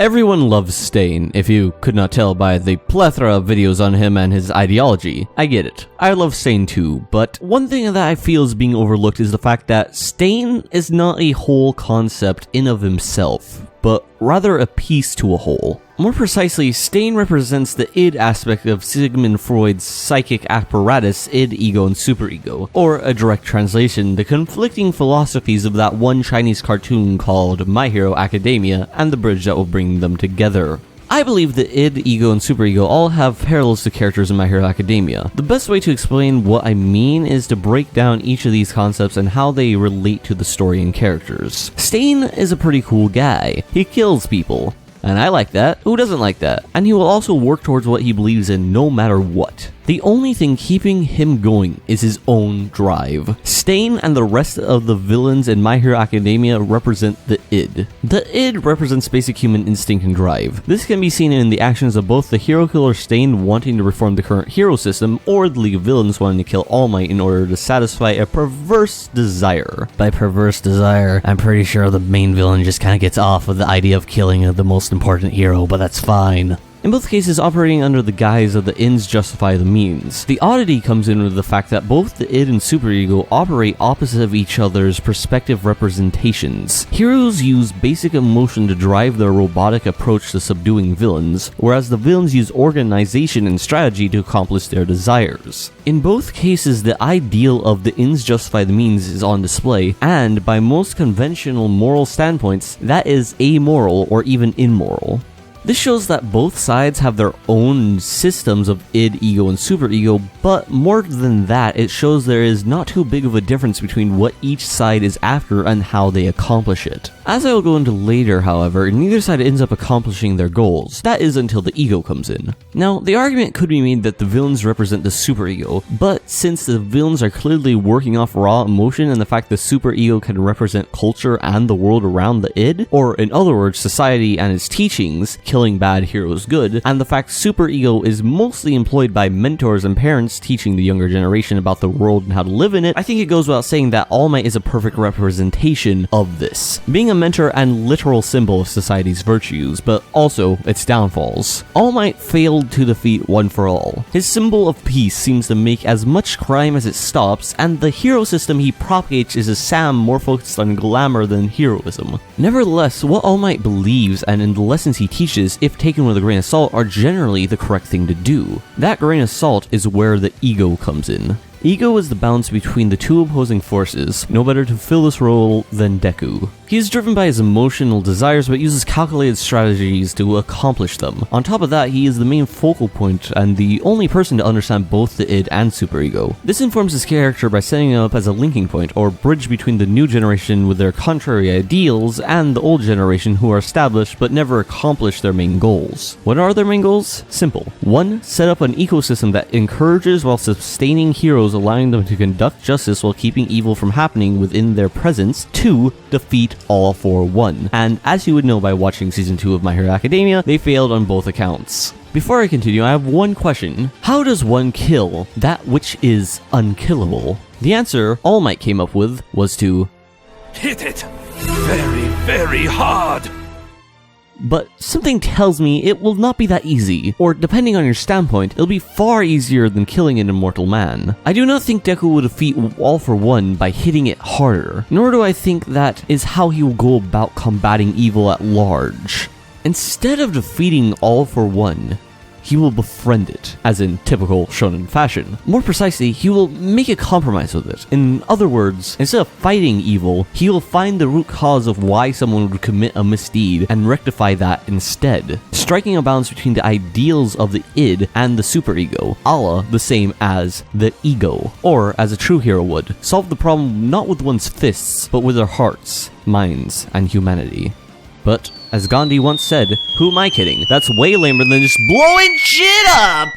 Everyone loves Stain, if you could not tell by the plethora of videos on him and his ideology. I get it. I love Stain too, but one thing that I feel is being overlooked is the fact that Stain is not a whole concept in of himself, but rather a piece to a whole. More precisely, Stain represents the id aspect of Sigmund Freud's psychic apparatus, id, ego, and superego, or a direct translation, the conflicting philosophies of that one Chinese cartoon called My Hero Academia, and the bridge that will bring them together. I believe that id, ego, and superego all have parallels to characters in My Hero Academia. The best way to explain what I mean is to break down each of these concepts and how they relate to the story and characters. Stain is a pretty cool guy. He kills people. And I like that. Who doesn't like that? And he will also work towards what he believes in no matter what. The only thing keeping him going is his own drive. Stain and the rest of the villains in My Hero Academia represent the id. The id represents basic human instinct and drive. This can be seen in the actions of both the hero killer Stain wanting to reform the current hero system, or the League of Villains wanting to kill All Might in order to satisfy a perverse desire. By perverse desire, I'm pretty sure the main villain just kinda gets off with the idea of killing the most important hero, but that's fine. In both cases, operating under the guise of the ends justify the means. The oddity comes in with the fact that both the id and superego operate opposite of each other's perspective representations. Heroes use basic emotion to drive their robotic approach to subduing villains, whereas the villains use organization and strategy to accomplish their desires. In both cases, the ideal of the ends justify the means is on display, and by most conventional moral standpoints, that is amoral or even immoral. This shows that both sides have their own systems of id, ego, and superego, but more than that, it shows there is not too big of a difference between what each side is after and how they accomplish it. As I will go into later, however, neither side ends up accomplishing their goals. That is until the ego comes in. Now, the argument could be made that the villains represent the superego, but since the villains are clearly working off raw emotion and the fact the superego can represent culture and the world around the id, or in other words, society and its teachings, killing bad, heroes good, and the fact superego is mostly employed by mentors and parents teaching the younger generation about the world and how to live in it, I think it goes without saying that All Might is a perfect representation of this, being a mentor and literal symbol of society's virtues, but also its downfalls. All Might failed to defeat One for All. His symbol of peace seems to make as much crime as it stops, and the hero system he propagates is a Sam more focused on glamour than heroism. Nevertheless, what All Might believes and in the lessons he teaches, if taken with a grain of salt, are generally the correct thing to do. That grain of salt is where the ego comes in. Ego is the balance between the two opposing forces. No better to fill this role than Deku. He is driven by his emotional desires but uses calculated strategies to accomplish them. On top of that, he is the main focal point and the only person to understand both the id and superego. This informs his character by setting him up as a linking point or bridge between the new generation with their contrary ideals and the old generation who are established but never accomplish their main goals. What are their main goals? Simple. 1. Set up an ecosystem that encourages while sustaining heroes, allowing them to conduct justice while keeping evil from happening within their presence. 2. Defeat all for one. And as you would know by watching season 2 of My Hero Academia, they failed on both accounts. Before I continue, I have one question. How does one kill that which is unkillable? The answer All Might came up with was to hit it very, very hard. But something tells me it will not be that easy, or depending on your standpoint, it'll be far easier than killing an immortal man. I do not think Deku will defeat All for One by hitting it harder, nor do I think that is how he will go about combating evil at large. Instead of defeating All for One, he will befriend it, as in typical shonen fashion. More precisely, he will make a compromise with it. In other words, instead of fighting evil, he will find the root cause of why someone would commit a misdeed and rectify that instead, striking a balance between the ideals of the id and the superego, a la the same as the ego. Or, as a true hero would, solve the problem not with one's fists, but with their hearts, minds, and humanity. But, as Gandhi once said, who am I kidding? That's way lamer than just blowing shit up!